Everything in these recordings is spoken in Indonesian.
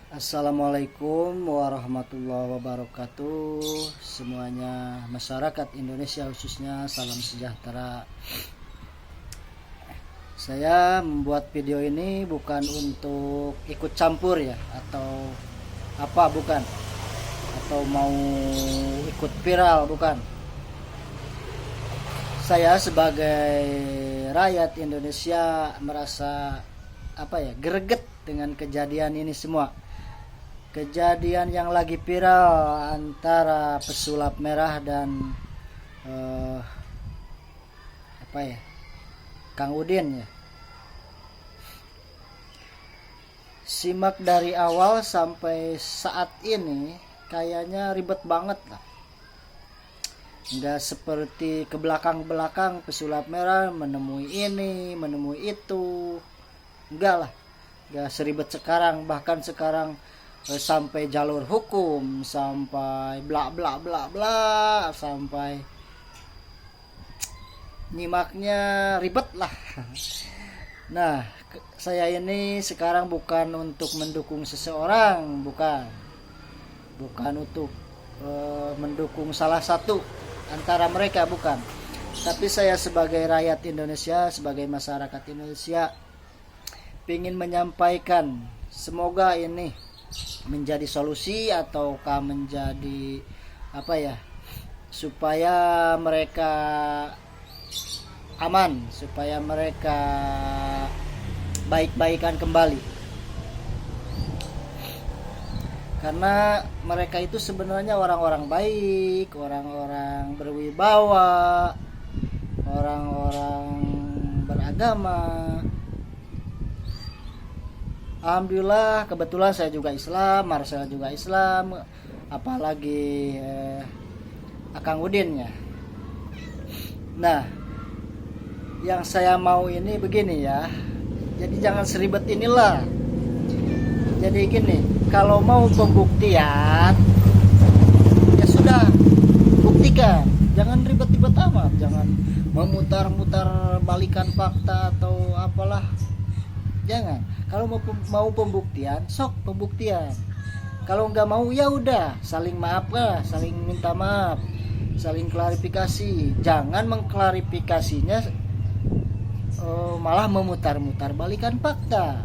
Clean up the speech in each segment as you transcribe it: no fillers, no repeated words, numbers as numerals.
Assalamualaikum warahmatullahi wabarakatuh. Semuanya masyarakat Indonesia khususnya salam sejahtera. Saya membuat video ini bukan untuk ikut campur ya atau apa, bukan, atau mau ikut viral, bukan. Saya sebagai rakyat Indonesia merasa greget dengan kejadian ini semua. Kejadian yang lagi viral antara pesulap merah dan Kang Udin ya. Simak dari awal sampai saat ini kayaknya ribet banget lah. Nggak seperti ke belakang-belakang pesulap merah menemui ini, menemui itu. Enggak lah. Nggak seribet sekarang, bahkan sekarang sampai jalur hukum, sampai bla bla bla bla, sampai nyimaknya ribet lah. Nah, saya ini sekarang bukan untuk mendukung seseorang, bukan untuk mendukung salah satu antara mereka, bukan. Tapi saya sebagai rakyat Indonesia, sebagai masyarakat Indonesia, ingin menyampaikan, semoga ini menjadi solusi ataukah menjadi supaya mereka aman, supaya mereka baik-baikan kembali. Karena mereka itu sebenarnya orang-orang baik, orang-orang berwibawa, orang-orang beragama. Alhamdulillah, kebetulan saya juga Islam, Marcel juga Islam, apalagi Akang Udin ya. Nah, yang saya mau ini begini ya, jadi jangan seribet inilah. Jadi gini, kalau mau pembuktian ya sudah, buktikan, jangan ribet-ribet amat, jangan memutar-mutar balikan fakta atau apalah. Jangan. Kalau mau pembuktian, sok pembuktian. Kalau nggak mau ya udah, saling maaf lah, saling minta maaf, saling klarifikasi. Jangan mengklarifikasinya malah memutar-mutar balikan fakta.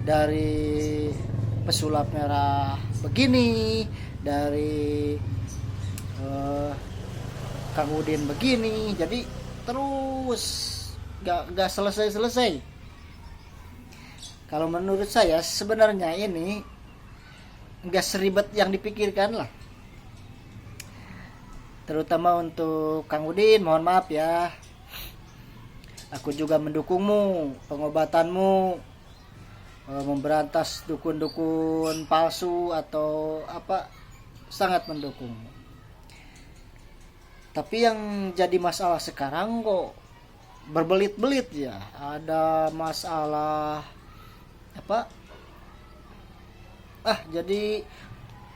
Dari pesulap merah begini, dari Kang Udin begini, jadi terus nggak selesai. Kalau menurut saya sebenarnya ini nggak seribet yang dipikirkan lah. Terutama untuk Kang Udin, mohon maaf ya. Aku juga mendukungmu, pengobatanmu, memberantas dukun-dukun palsu atau apa, sangat mendukung. Tapi yang jadi masalah sekarang kok berbelit-belit ya. Ada masalah jadi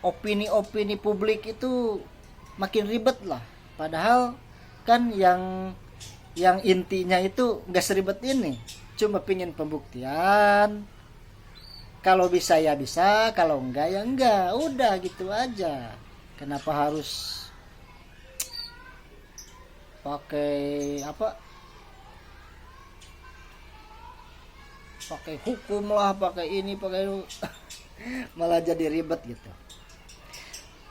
opini-opini publik itu makin ribet lah. Padahal kan yang intinya itu gak seribet ini, cuma pingin pembuktian. Kalau bisa ya bisa, kalau enggak ya enggak, udah gitu aja. Kenapa harus pakai hukum lah, pakai ini, pakai itu. Malah jadi ribet gitu.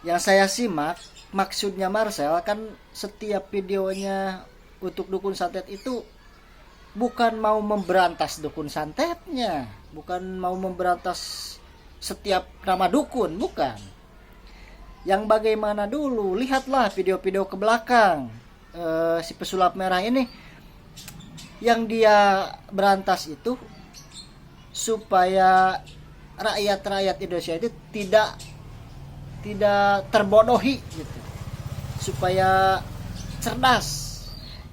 Yang saya simak, maksudnya Marcel kan setiap videonya untuk dukun santet itu bukan mau memberantas dukun santetnya, bukan mau memberantas setiap nama dukun, bukan. Yang bagaimana dulu, lihatlah video-video ke belakang. Si pesulap merah ini, yang dia berantas itu supaya rakyat Indonesia itu tidak terbodohi gitu, supaya cerdas.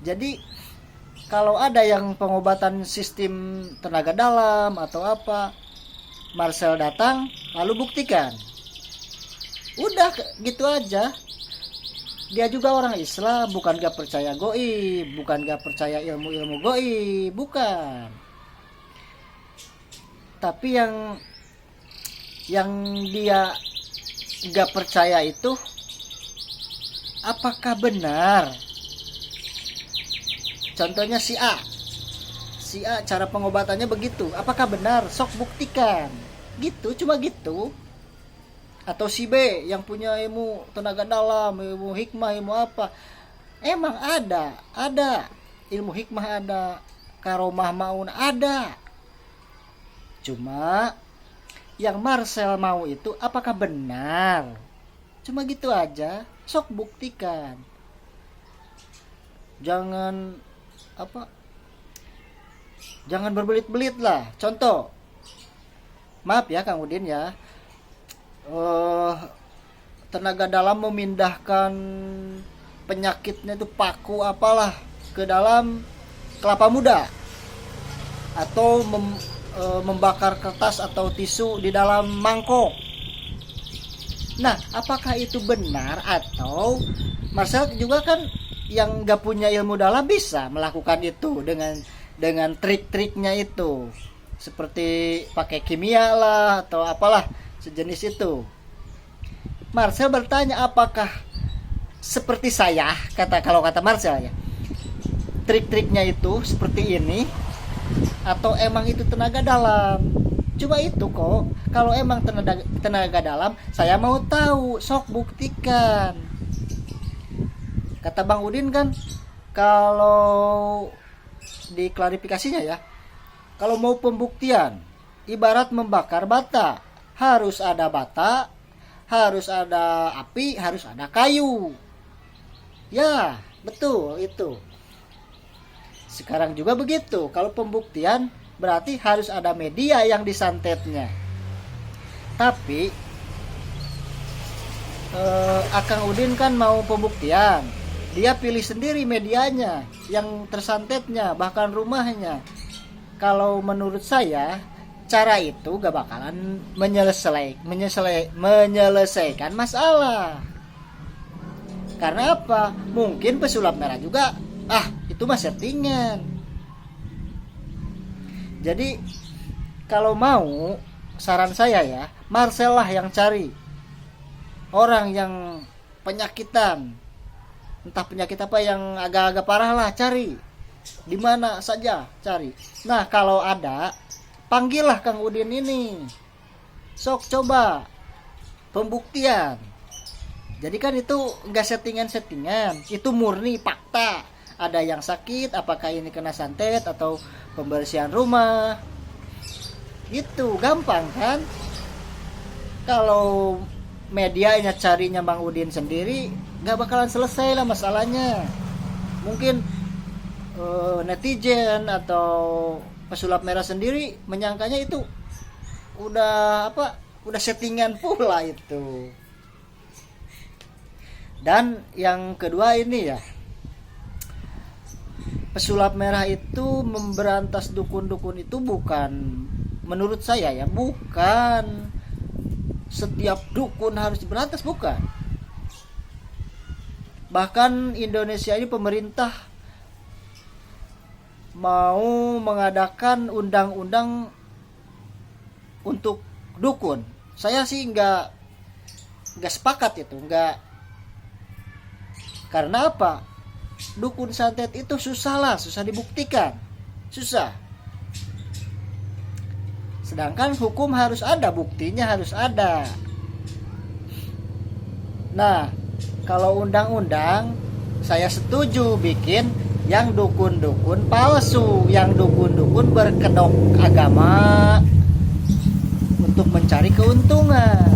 Jadi kalau ada yang pengobatan sistem tenaga dalam atau apa, Marcel datang lalu buktikan, udah gitu aja. Dia juga orang Islam, bukan gak percaya goib, bukan gak percaya ilmu-ilmu goib, bukan. Tapi yang yang dia gak percaya itu apakah benar. Contohnya si A cara pengobatannya begitu, apakah benar, sok buktikan gitu, cuma gitu. Atau si B yang punya ilmu tenaga dalam, ilmu hikmah, ilmu apa, emang ada ilmu hikmah, ada karomah maun, ada, cuma yang Marcel mau itu apakah benar, cuma gitu aja. Sok buktikan, jangan jangan berbelit-belit lah. Contoh, maaf ya Kang Udin ya, tenaga dalam memindahkan penyakitnya itu paku apalah ke dalam kelapa muda, atau membakar kertas atau tisu di dalam mangkok. Nah, apakah itu benar? Atau Marcel juga kan yang gak punya ilmu dalam bisa melakukan itu dengan trik-triknya itu, seperti pakai kimia lah atau apalah sejenis itu. Marcel bertanya, apakah seperti saya, kalau kata Marcel ya, trik-triknya itu seperti ini, atau emang itu tenaga dalam? Cuma itu kok. Kalau emang tenaga dalam, saya mau tahu, sok buktikan. Kata Bang Udin kan, kalau di klarifikasinya ya, kalau mau pembuktian ibarat membakar bata, harus ada bata, harus ada api, harus ada kayu. Ya, betul itu. Sekarang juga begitu. Kalau pembuktian berarti harus ada media yang disantetnya. Tapi Akang Udin kan mau pembuktian, dia pilih sendiri medianya, yang tersantetnya, bahkan rumahnya. Kalau menurut saya, cara itu gak bakalan menyelesaikan masalah. Karena apa? Mungkin pesulap merah juga, itu mah settingan. Jadi kalau mau, saran saya ya, Marcel lah yang cari orang yang penyakitan, entah penyakit apa yang agak-agak parah lah, cari di mana saja, cari. Nah, kalau ada, panggillah Kang Udin ini, sok coba pembuktian. Jadi kan itu nggak settingan, itu murni fakta. Ada yang sakit, apakah ini kena santet atau pembersihan rumah, gitu, gampang kan. Kalau medianya carinya Bang Udin sendiri, nggak bakalan selesai lah masalahnya. Mungkin netizen atau pesulap merah sendiri menyangkanya itu udah settingan pula itu. Dan yang kedua ini ya, pesulap merah itu memberantas dukun-dukun itu bukan, menurut saya ya, bukan setiap dukun harus diberantas, bukan. Bahkan Indonesia ini pemerintah mau mengadakan undang-undang untuk dukun. Saya sih nggak sepakat itu, nggak. Karena apa? Dukun santet itu susah dibuktikan, susah. Sedangkan hukum harus ada, buktinya harus ada. Nah, kalau undang-undang, saya setuju bikin yang dukun-dukun palsu, yang dukun-dukun berkedok agama untuk mencari keuntungan.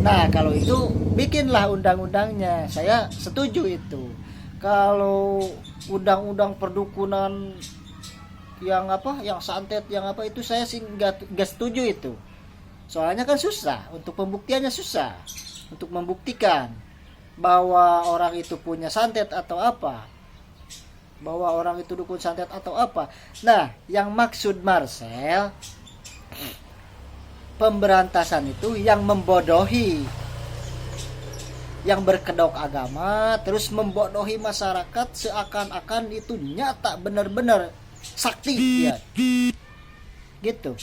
Nah, kalau itu bikinlah undang-undangnya, saya setuju itu. Kalau undang-undang perdukunan yang santet, yang apa, itu saya sih nggak setuju itu. Soalnya kan susah, untuk pembuktiannya susah, untuk membuktikan bahwa orang itu punya santet atau apa, bahwa orang itu dukun santet atau apa. Nah, yang maksud Marcel, pemberantasan itu yang membodohi, yang berkedok agama, terus membodohi masyarakat seakan-akan itu nyata benar-benar sakti ya. Gitu.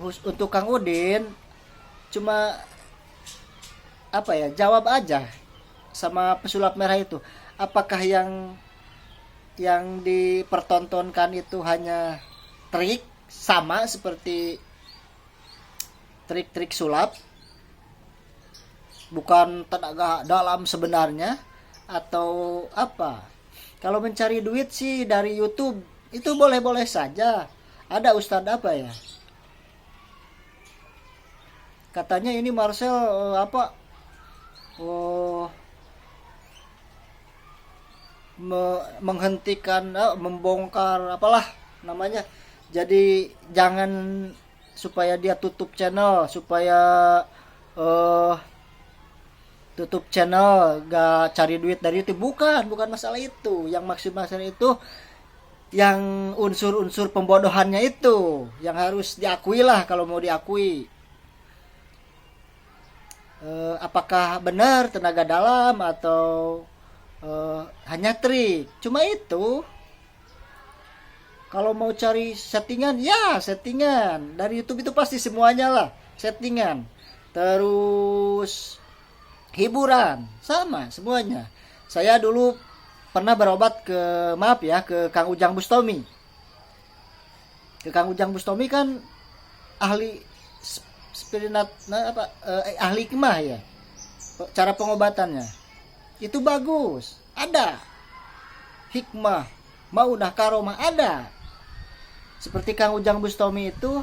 untuk Kang Udin cuma apa ya, jawab aja sama pesulap merah itu, apakah yang dipertontonkan itu hanya trik sama seperti trik-trik sulap, bukan tenaga dalam sebenarnya, atau apa? Kalau mencari duit sih dari YouTube itu boleh-boleh saja. Ada ustadz apa ya? Katanya ini Marcel apa? Oh, menghentikan, membongkar apalah namanya. Jadi jangan, supaya dia tutup channel, supaya tutup channel, gak cari duit dari itu. Bukan masalah itu. Yang masalah itu yang unsur-unsur pembodohannya itu yang harus diakui lah kalau mau diakui. Apakah benar tenaga dalam atau hanya trik? Cuma itu. Kalau mau cari settingan, ya settingan. Dari YouTube itu pasti semuanya lah settingan. Terus hiburan, sama semuanya. Saya dulu pernah berobat ke Kang Ujang Bustomi. Ke Kang Ujang Bustomi kan ahli ahli hikmah ya. Cara pengobatannya itu bagus. Ada hikmah, maunah karomah ada. Seperti Kang Ujang Bustomi itu,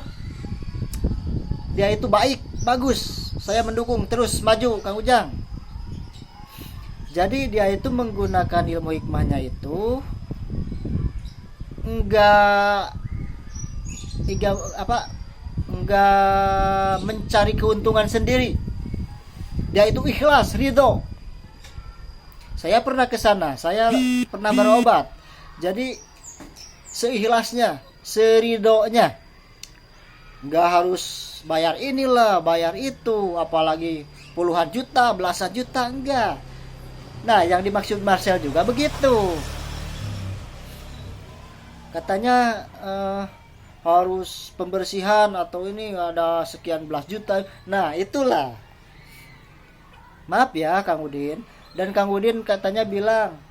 dia itu baik, bagus. Saya mendukung, terus maju Kang Ujang. Jadi dia itu menggunakan ilmu hikmahnya itu enggak mencari keuntungan sendiri. Dia itu ikhlas, ridho. Saya pernah ke sana, saya pernah berobat. Jadi seikhlasnya, seridonya. Enggak harus bayar inilah, bayar itu, apalagi puluhan juta, belasan juta, enggak. Nah, yang dimaksud Marcel juga begitu. Katanya harus pembersihan atau ini ada sekian belas juta. Nah, itulah. Maaf ya Kang Udin. Dan Kang Udin katanya bilang,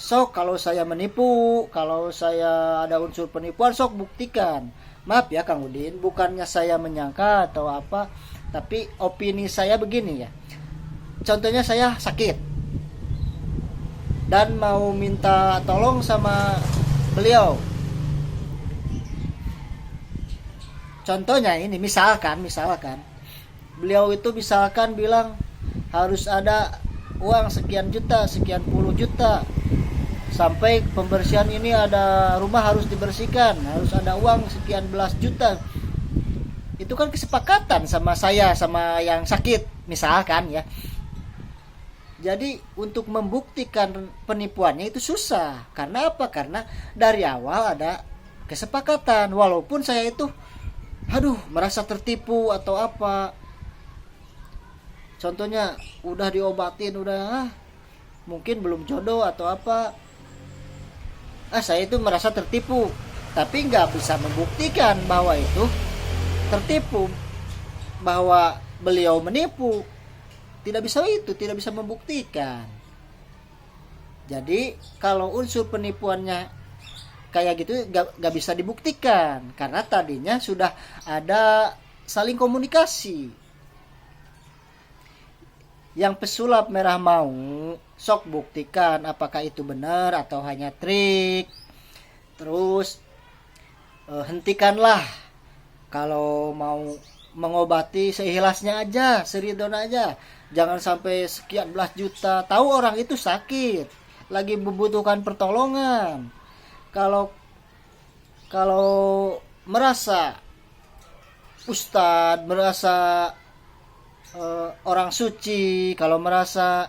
sok kalau saya menipu, kalau saya ada unsur penipuan, sok buktikan. Maaf ya Kang Udin, bukannya saya menyangka atau apa, tapi opini saya begini ya. Contohnya saya sakit dan mau minta tolong sama beliau. Contohnya ini, misalkan beliau itu misalkan bilang harus ada uang sekian juta, sekian puluh juta, sampai pembersihan ini ada rumah harus dibersihkan, harus ada uang sekian belas juta. Itu kan kesepakatan sama saya, sama yang sakit misalkan ya. Jadi untuk membuktikan penipuannya itu susah. Karena apa? Karena dari awal ada kesepakatan. Walaupun saya itu merasa tertipu atau apa. Contohnya udah diobatin, mungkin belum jodoh atau apa. Saya itu merasa tertipu, tapi nggak bisa membuktikan bahwa itu tertipu, bahwa beliau menipu. Tidak bisa membuktikan. Jadi kalau unsur penipuannya kayak gitu gak bisa dibuktikan, karena tadinya sudah ada saling komunikasi. Yang pesulap merah mau, sok buktikan apakah itu benar atau hanya trik. Terus hentikanlah. Kalau mau mengobati seikhlasnya aja, seridona aja. Jangan sampai sekian belas juta. Tahu orang itu sakit, lagi membutuhkan pertolongan. Kalau merasa ustadz, merasa orang suci, kalau merasa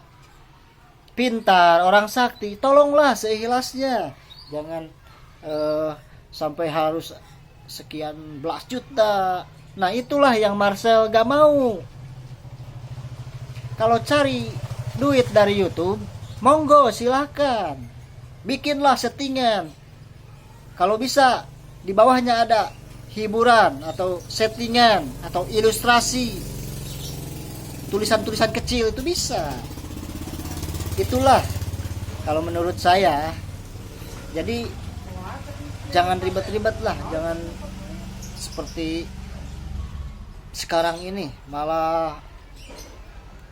pintar, orang sakti, tolonglah seikhlasnya. Jangan sampai harus sekian belas juta. Nah, itulah yang Marcel gak mau. Kalau cari duit dari YouTube, monggo silahkan. Bikinlah settingan. Kalau bisa, di bawahnya ada hiburan atau settingan atau ilustrasi, tulisan-tulisan kecil itu bisa. Itulah kalau menurut saya. Jadi jangan ribet-ribet lah, jangan seperti sekarang ini malah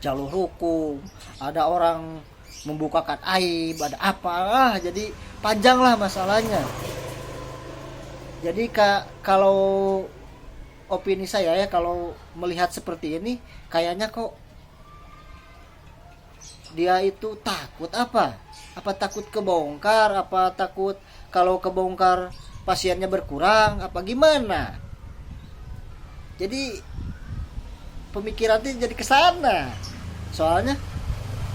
jalur hukum, ada orang membukakan aib, ada apa, jadi panjang lah masalahnya. Jadi kalau opini saya ya, kalau melihat seperti ini kayaknya kok dia itu takut apa takut kebongkar, apa takut kalau kebongkar pasiennya berkurang, apa gimana. Jadi pemikirannya jadi kesana, soalnya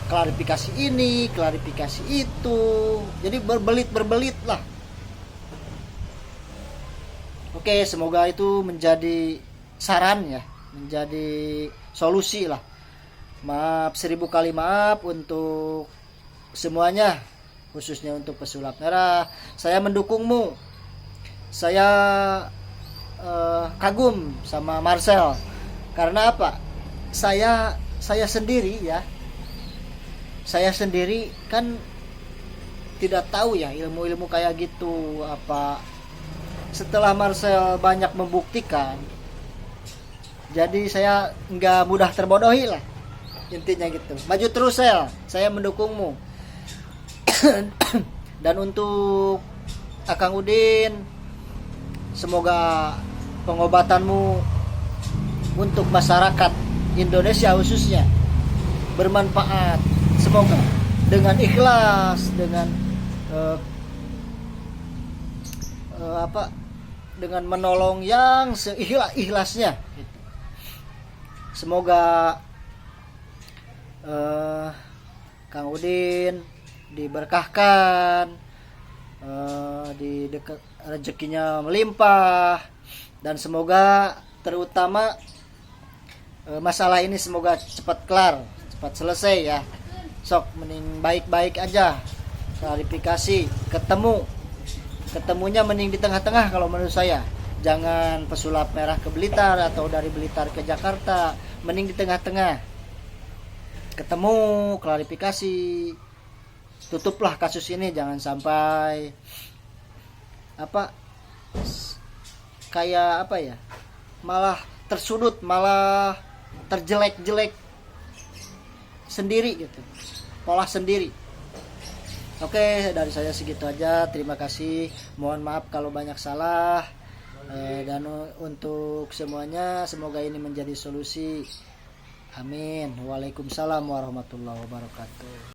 klarifikasi ini, klarifikasi itu, jadi berbelit lah. Oke, semoga itu menjadi saran ya, menjadi solusi lah. Maaf 1000 kali maaf untuk semuanya, khususnya untuk pesulap merah. Saya mendukungmu. Saya kagum sama Marcel. Karena apa? Saya sendiri ya. Saya sendiri kan tidak tahu ya ilmu-ilmu kayak gitu apa. Setelah Marcel banyak membuktikan, jadi saya nggak mudah terbodohi lah, intinya gitu. Maju terus Sel, saya mendukungmu. Dan untuk Akang Udin, semoga pengobatanmu untuk masyarakat Indonesia khususnya bermanfaat. Semoga dengan ikhlas, dengan dengan menolong yang seikhlas-ikhlasnya gitu. Semoga Kang Udin diberkahkan, di dekat rezekinya melimpah, dan semoga terutama masalah ini semoga cepat kelar, cepat selesai ya. Sok mending baik-baik aja, klarifikasi, ketemunya mending di tengah-tengah kalau menurut saya. Jangan pesulap merah ke Blitar atau dari Blitar ke Jakarta, mending di tengah-tengah. Ketemu, klarifikasi, tutuplah kasus ini, jangan sampai malah tersudut, malah terjelek-jelek sendiri gitu, pola sendiri. Oke, dari saya segitu aja. Terima kasih. Mohon maaf kalau banyak salah. Dan untuk semuanya, semoga ini menjadi solusi. Amin. Waalaikumsalam warahmatullahi wabarakatuh.